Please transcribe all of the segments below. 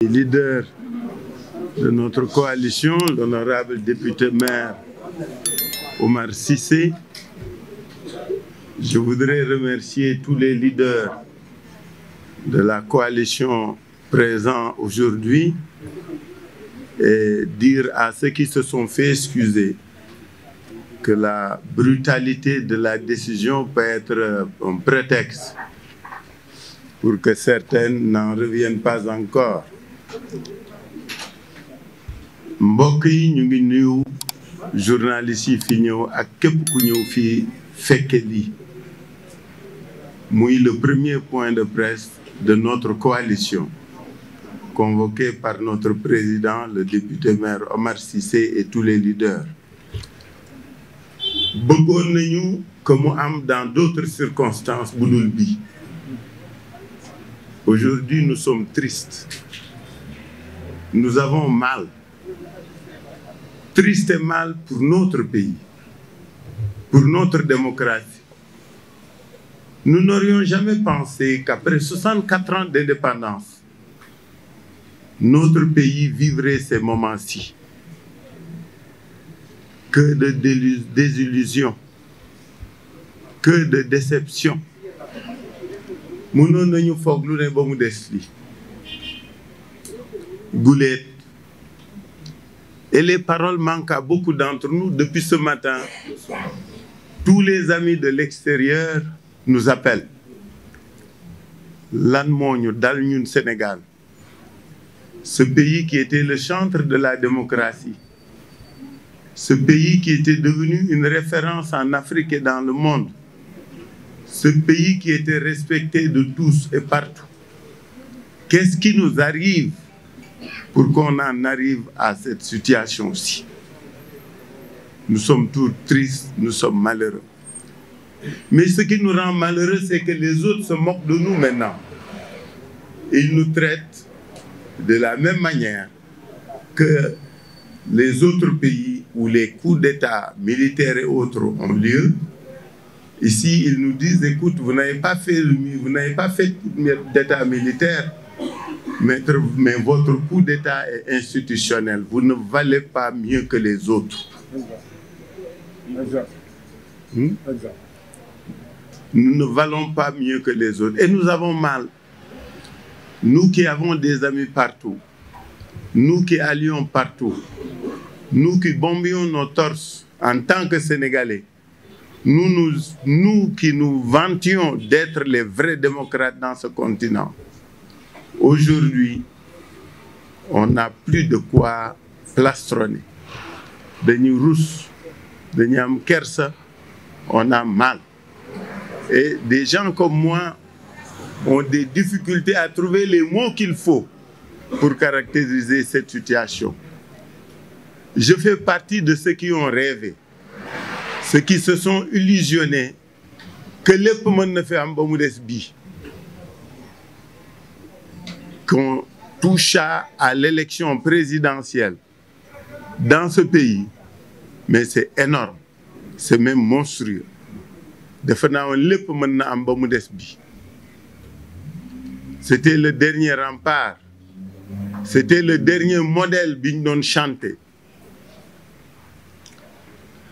Le leader de notre coalition, l'honorable député maire Omar Cissé. Je voudrais remercier tous les leaders de la coalition présents aujourd'hui et dire à ceux qui se sont fait excuser que la brutalité de la décision peut être un prétexte pour que certaines n'en reviennent pas encore. mbokk yi ñu ngi nuyu journalistes yi fi ñëw ak képp ku ñëw fii fekke lii muy le premier point de presse de notre coalition convoqué par notre président le député maire Omar Cissé et tous les leaders. bëggoon nañu que mu am dans d'autres circonstances bu dul bi. Aujourd'hui nous sommes tristes. Nous avons mal. Triste et mal pour notre pays, pour notre démocratie. Nous n'aurions jamais pensé qu'après 64 ans d'indépendance, notre pays vivrait ces moments-ci. Que de désillusions, que de déceptions. Mënoon nañu foog lu ne ba mu des fii. Guleet. Et les paroles manquent à beaucoup d'entre nous. Depuis ce matin, tous les amis de l'extérieur nous appellent. Lan moo ñu dal ñun Sénégal, ce pays qui était le chantre de la démocratie, ce pays qui était devenu une référence en Afrique et dans le monde, ce pays qui était respecté de tous et partout. Qu'est-ce qui nous arrive pour qu'on en arrive à cette situation-ci? Nous sommes tous tristes, nous sommes malheureux. Mais ce qui nous rend malheureux, c'est que les autres se moquent de nous maintenant. Ils nous traitent de la même manière que les autres pays où les coups d'État militaires et autres ont lieu. Ici, ils nous disent, écoute, vous n'avez pas fait d'État militaire, mais votre coup d'État est institutionnel. Vous ne valez pas mieux que les autres. Nous ne valons pas mieux que les autres. Et nous avons mal. Nous qui avons des amis partout, nous qui allions partout, nous qui bombions nos torses en tant que Sénégalais, nous qui nous vantions d'être les vrais démocrates dans ce continent. Aujourd'hui, on n'a plus de quoi plastronner. Dañuy rus, dañuy am kersa, on a mal. Et des gens comme moi ont des difficultés à trouver les mots qu'il faut pour caractériser cette situation. Je fais partie de ceux qui ont rêvé, ceux qui se sont illusionnés que lépp mën na fi am ba mu des bii. Qu'on toucha à l'élection présidentielle dans ce pays, mais c'est énorme, c'est même monstrueux. Defe naa woon lépp mën na am ba mu des bi. C'était le dernier rempart, c'était le dernier modèle bi ñu doon chanter.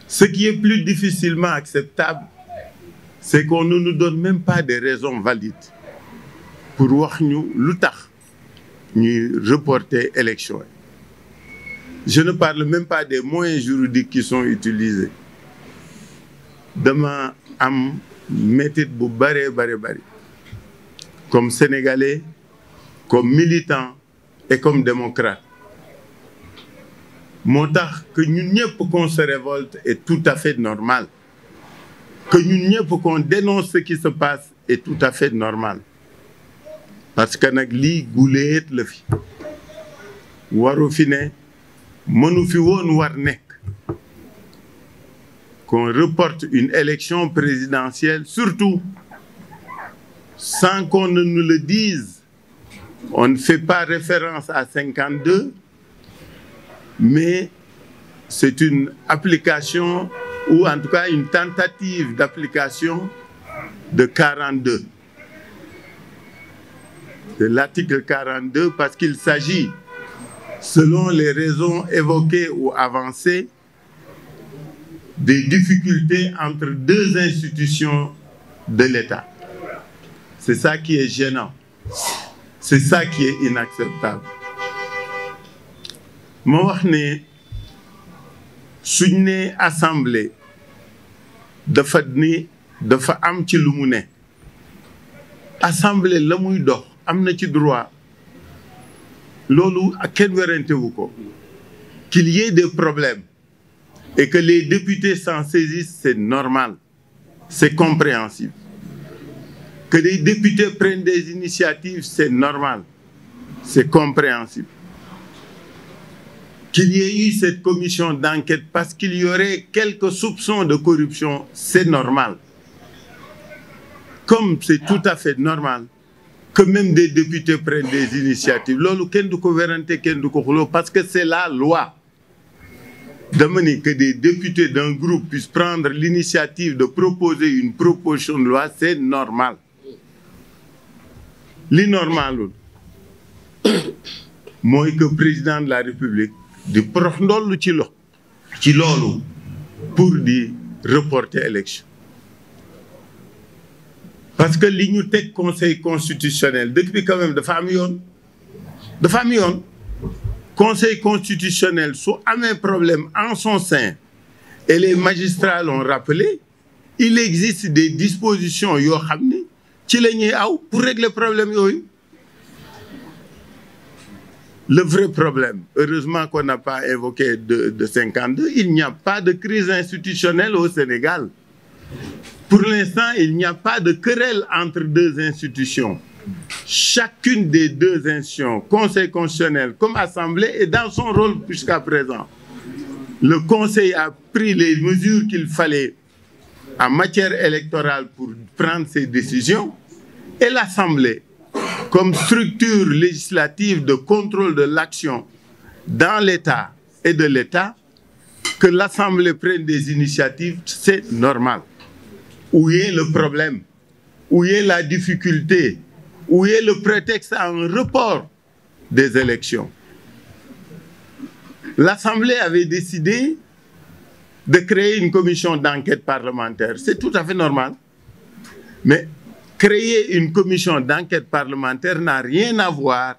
Ce qui est plus difficilement acceptable, c'est qu'on ne nous donne même pas des raisons valides pour wax ñu lu tax ñuy reporter élection. Je ne parle même pas des moyens juridiques qui sont utilisés. Dama am métit bu bare comme Sénégalais, comme militant et comme démocrate. Moo tax que ñun ñëpp qu'on se révolte est tout à fait normal. Que ñun ñëpp qu'on dénonce ce qui se passe est tout à fait normal. Parce que nag lii guleet la fi waru fi ne mënu fi woon war nekk qu'on reporte une élection présidentielle, surtout sans qu'on ne nous le dise. On ne fait pas référence à 52, mais c'est une application ou en tout cas une tentative d'application de 42. de l'article 42 parce qu'il s'agit, selon les raisons évoquées ou avancées, des difficultés entre deux institutions de l'État. C'est ça qui est gênant. C'est ça qui est inacceptable. ma wax ne suñ ne assemblée dafa am ci lu mu ne assemblée la muy dox am na ci droit loolu kenn werantewu ko qu'il y ait des problèmes et que les députés s'en saisissent, c'est normal, c'est compréhensible. Que les députés prennent des initiatives, c'est normal, c'est compréhensible. Qu'il y ait eu cette commission d'enquête parce qu'il y aurait quelques soupçons de corruption, c'est normal. Comme c'est tout à fait normal que même des députés prennent des initiatives. Loolu kenn du ko werante, kenn du ko xuloo parce que c'est la loi. D'amener que des députés d'un groupe puissent prendre l'initiative de proposer une proposition de loi, c'est normal. L'inormal, moi que président de la République, di prox ndollu ci loolu pour di reporter élection. Parce que li ñu teg conseil constitutionnel depuis quand même dafa am yoon. Conseil constitutionnel sous un problème en son sein et les magistrats l'ont rappelé, il existe des dispositions yoo xam ni ci la ñuy aw pour régler problème yooyu. Le vrai problème, heureusement qu'on n'a pas évoqué de 52, il n'y a pas de crise institutionnelle au Sénégal. Pour l'instant, il n'y a pas de querelle entre deux institutions. Chacune des deux institutions, Conseil constitutionnel comme Assemblée, est dans son rôle jusqu'à présent. Le Conseil a pris les mesures qu'il fallait en matière électorale pour prendre ses décisions et l'Assemblée, comme structure législative de contrôle de l'action dans l'État et de l'État, que l'Assemblée prenne des initiatives, c'est normal. Où est le problème? Où est la difficulté? Où est le prétexte à un report des élections? L'Assemblée avait décidé de créer une commission d'enquête parlementaire. C'est tout à fait normal. Mais créer une commission d'enquête parlementaire n'a rien à voir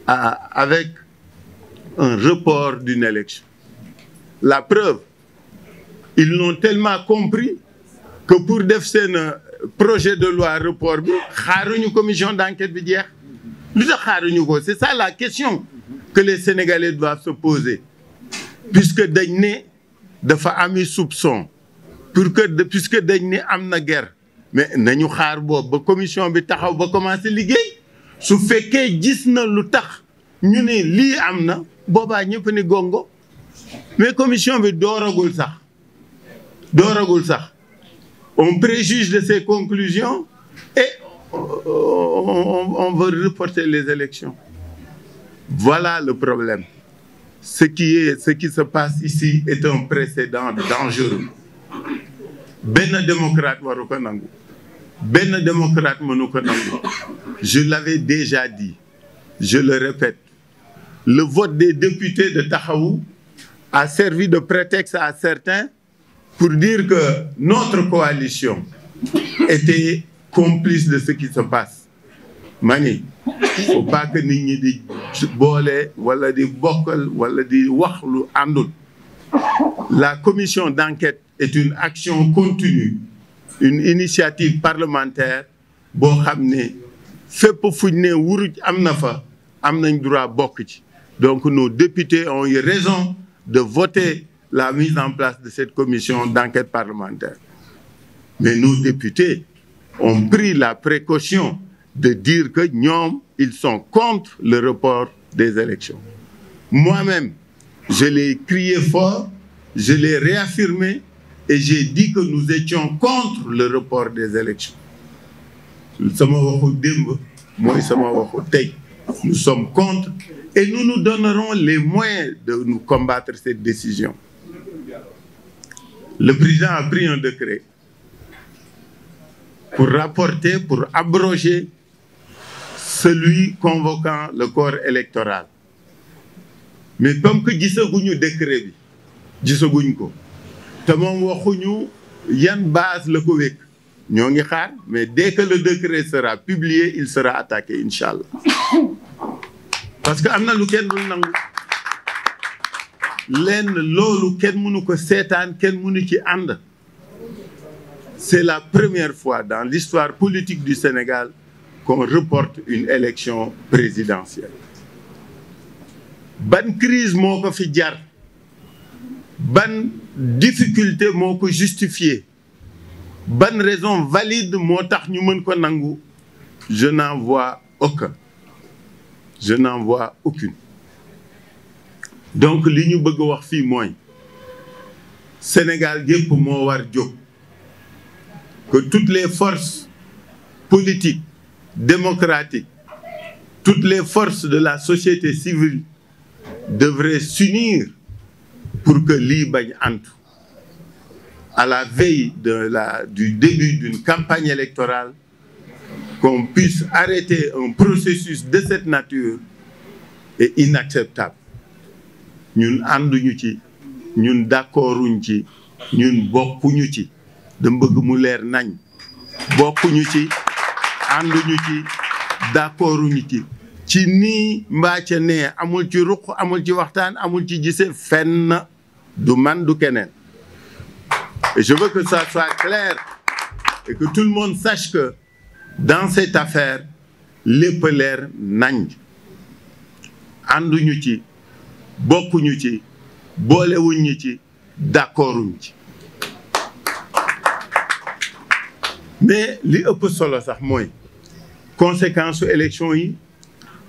avec un report d'une élection. La preuve, ils l'ont tellement compris que pour def seen projet de loi report bi xaaruñu commission d'enquête bi jeex lu tax xaaruñu ko c'est ça la question que les Sénégalais doivent se poser puisque dañ ne dafa ami soupçon puisque dañ ne am na guerre mais nañu xaar boobu ba commission bi taxaw ba commencer liggéey su fekkee gis na lu tax ñu ne lii am na boobaa ñëpp ni gongo mais commission bi dooragul sax on préjuge de ses conclusions et on veut reporter les élections. Voilà le problème. Ce qui se passe ici est un précédent dangereux. Benn démocrate waru ko nangu. Benn démocrate mënu ko nangu. Je l'avais déjà dit. Je le répète. Le vote des députés de Taxawu a servi de prétexte à certains pour dire que notre coalition était complice de ce qui se passe. Mani, faut pas que nit ñi di boole wala di bokkal wala di wax lu àndul. La commission d'enquête est une action continue, une initiative parlementaire boo xam ne fépp fuñ ne wuruj am na fa am nañ droit bokk ci. Donc nos députés ont eu raison de voter la mise en place de cette commission d'enquête parlementaire. Mais nos députés ont pris la précaution de dire que ñoom, ils sont contre le report des élections. Moi-même, je l'ai crié fort, je l'ai réaffirmé et j'ai dit que nous étions contre le report des élections. Sama waxu démb mooy sama waxu tey. Nous sommes contre et nous nous donnerons les moyens de nous combattre cette décision. Le président a pris un décret pour rapporter, pour abroger celui convoquant le corps électoral. Mais comme que gisaguñu décret bi gisaguñ ko te moom waxuñu yan base la ko wékk ñoo ngi xaar, mais dès que le décret sera publié il sera attaqué inchallah, parce que am na lu kenn dul nangu lenn loolu kenn mënu ko seetaan, kenn mënu ci ànd. C'est la première fois dans l'histoire politique du Sénégal qu'on reporte une élection présidentielle. Ban crise moo ko fi jar, ban difficulté moo ko justifié, ban raison valide moo tax ñu mën ko nangu? Je n'en vois aucun. Je n'en vois aucune. Donc li ñu bëgg wax fii mooy Sénégal gépp moo war jóg, que toutes les forces politiques, démocratiques, toutes les forces de la société civile devraient s'unir pour que lii bañ antu. À la veille du début d'une campagne électorale, qu'on puisse arrêter un processus de cette nature est inacceptable. Ñun ànduñu ci, ñun d'accorduñ ci, ñun bokkuñu ci. dama bëgg mu leer nañ, bokkuñu ci, ànduñu ci, d'accorduñu ci. Ci nii mbaa ca nee, amul ci ruq, amul ci waxtaan, amul ci gise fenn, du man du keneen. Et je veux que ça soit clair et que tout le monde sache que dans cette affaire lépp leer nañ. Ànduñu ci, bokkuñu ci, boolewuñu ci, d'accorduñu ci. Mais li ëpp solo sax mooy conséquence élection yi,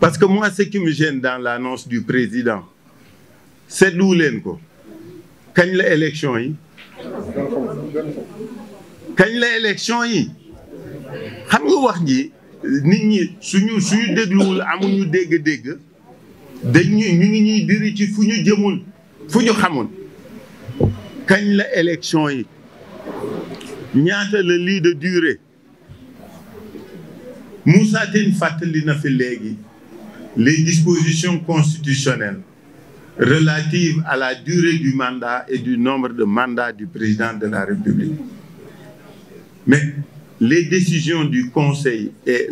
parce que moi ce qui me gêne dans l'annonce du président seetlu leen ko kañ la élection yi, kañ la élection yi. Xam nga wax ji nit ñi suñu dégluwul amuñu dégg-dégg ñu ngi ñuy diri ci fu ñu jëmul, fu ñu xamul. Kañ la élection yi, ñaata la lii de durée. Moussa Tine fàttali na fi léegi les dispositions constitutionnelles relatives à la durée du mandat et du nombre de mandats du président de la République. Mais les décisions du Conseil et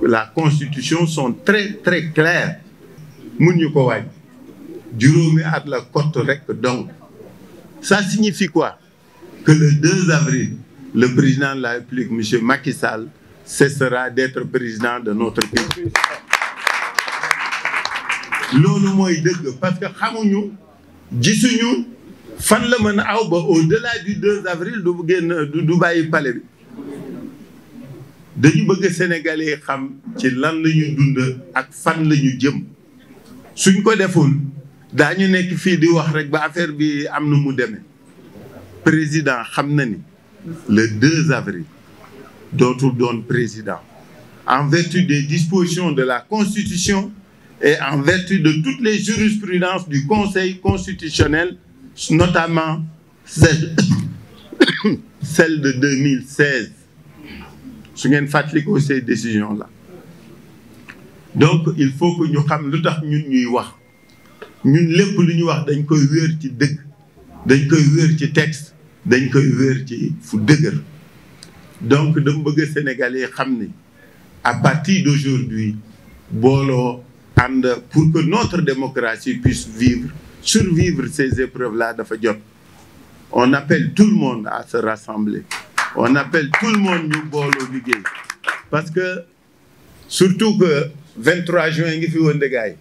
la Constitution sont très très claires. Mun ñu ko wàññi juróomi at la cote rek. Donc ça signifie quoi? Que le 2 avril le président de la République, M. Macky Sall, cessera d'être président de notre pays. Loolu mooy dëgg, parce que xamuñu, gisuñu fan la mën a aw ba au-delà du 2 avril du bàyyi palais bi. Dañu bëgg Sénégalais xam ci lan la ñu dund ak fan la ñu jëm. Suñ ko deful daañu nekk fii di wax rek ba affaire bi am na mu demee. Président xam na ni le 2 avril dootul doon président en vertu des dispositions de la Constitution et en vertu de toutes les jurisprudences du Conseil constitutionnel, notamment celle de 2016. Su ngeen fàttalikoo ces décisions-là. Donc il faut que ñu xam lu tax ñun ñuy wax, ñun lépp lu ñu wax dañ koy wéer ci dëgg, dañ koy wéer ci texte, dañ koy wéer ci fu dëgër. Donc dama bëgg Sénégalais xam ni à partir d'aujourd'hui booloo ànd pour que notre démocratie puisse survivre ces épreuves-là dafa jot. On appelle tout le monde à se rassembler. On appelle tout le monde ñu booloo liggéey. Parce que surtout que 23 juin ngi fi woon de gaay.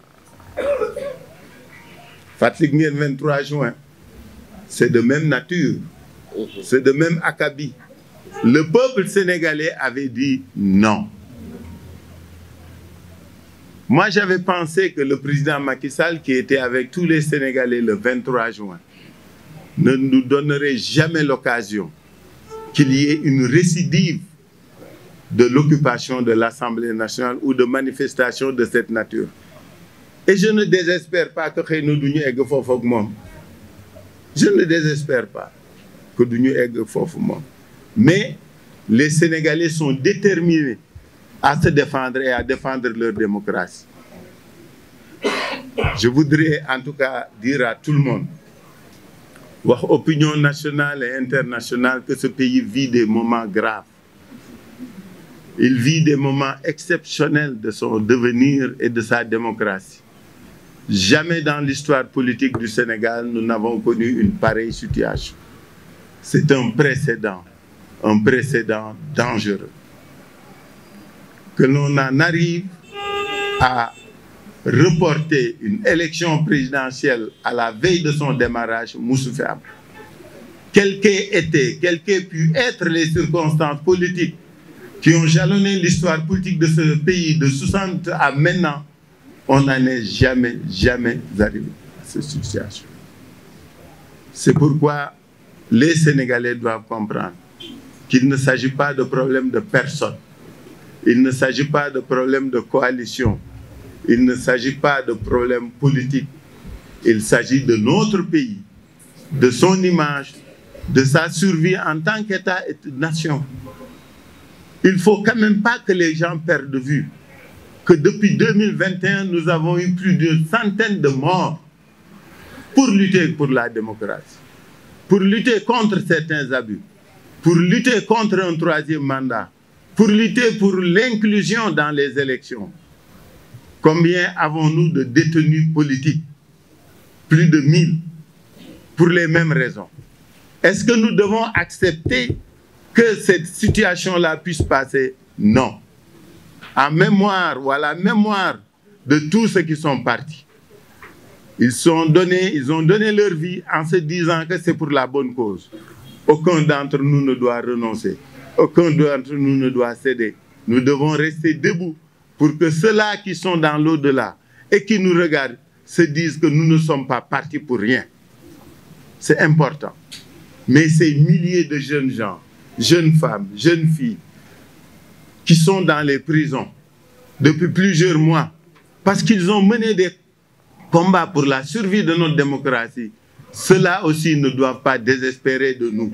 Fàttali ngeen 23 juin. C'est de même nature. C'est de même acabit. Le peuple sénégalais avait dit non. Moi, j'avais pensé que le président Macky Sall, qui était avec tous les Sénégalais le 23 juin, ne nous donnerait jamais l'occasion qu'il y ait une récidive de l'occupation de l'Assemblée nationale ou de manifestations de cette nature. Et je ne désespère pas que xëy na du ñu egg foofu ak moom. Je ne désespère pas que du ñu egg foofu moom. Mais les Sénégalais sont déterminés à se défendre et à défendre leur démocratie. Je voudrais en tout cas dire à tout le monde, wax opinion nationale et internationale, que ce pays vit des moments graves. Il vit des moments exceptionnels de son devenir et de sa démocratie. Jamais dans l'histoire politique du Sénégal, nous n'avons connu une pareille situation. C'est un précédent dangereux. Que l'on en arrive à reporter une élection présidentielle à la veille de son démarrage, musu fi am. Quelles qu'aient pu être les circonstances politiques qui ont jalonné l'histoire politique de ce pays de 60 à maintenant, on n'en est jamais arrivé à cette situation. C'est pourquoi les Sénégalais doivent comprendre qu'il ne s'agit pas de problème de personne, il ne s'agit pas de problème de coalition, il ne s'agit pas de problème politique, il s'agit de notre pays, de son image, de sa survie en tant qu'État et nation. Il ne faut quand même pas que les gens perdent de vue que depuis 2021, nous avons eu plus d'une centaine de morts pour lutter pour la démocratie, pour lutter contre certains abus, pour lutter contre un troisième mandat, pour lutter pour l'inclusion dans les élections. Combien avons-nous de détenus politiques? Plus de 1000, pour les mêmes raisons. Est-ce que nous devons accepter que cette situation-là puisse passer? Non. En mémoire ou à la mémoire de tous ceux qui sont partis. Ils ont donné leur vie en se disant que c'est pour la bonne cause. Aucun d'entre nous ne doit renoncer. Aucun d'entre nous ne doit céder. Nous devons rester debout pour que ceux-là qui sont dans l'au-delà et qui nous regardent se disent que nous ne sommes pas partis pour rien. C'est important. Mais ces milliers de jeunes gens, jeunes femmes, jeunes filles, qui sont dans les prisons depuis plusieurs mois, parce qu'ils ont mené des combats pour la survie de notre démocratie, ceux-là aussi ne doivent pas désespérer de nous.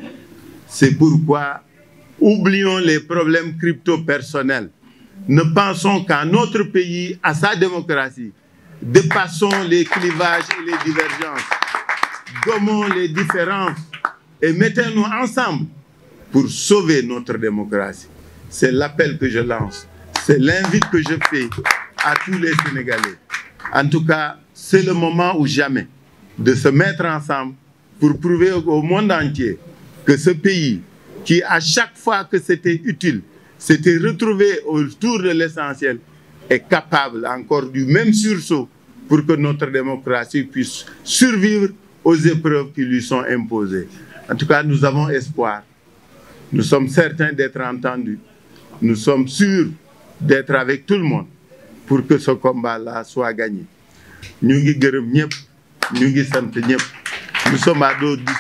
C'est pourquoi, oublions les problèmes crypto-personnels. Ne pensons qu'à notre pays, à sa démocratie. Dépassons les clivages et les divergences. Gommons les différences et mettons-nous ensemble pour sauver notre démocratie. C'est l'appel que je lance, c'est l'invite que je fais à tous les Sénégalais. En tout cas, c'est le moment ou jamais de se mettre ensemble pour prouver au monde entier que ce pays, qui à chaque fois que c'était utile, s'était retrouvé autour de l'essentiel, est capable encore du même sursaut pour que notre démocratie puisse survivre aux épreuves qui lui sont imposées. En tout cas, nous avons espoir. Nous sommes certains d'être entendus. Nous sommes sûrs d'être avec tout le monde pour que ce combat-là soit gagné. Nous sommes à d'autres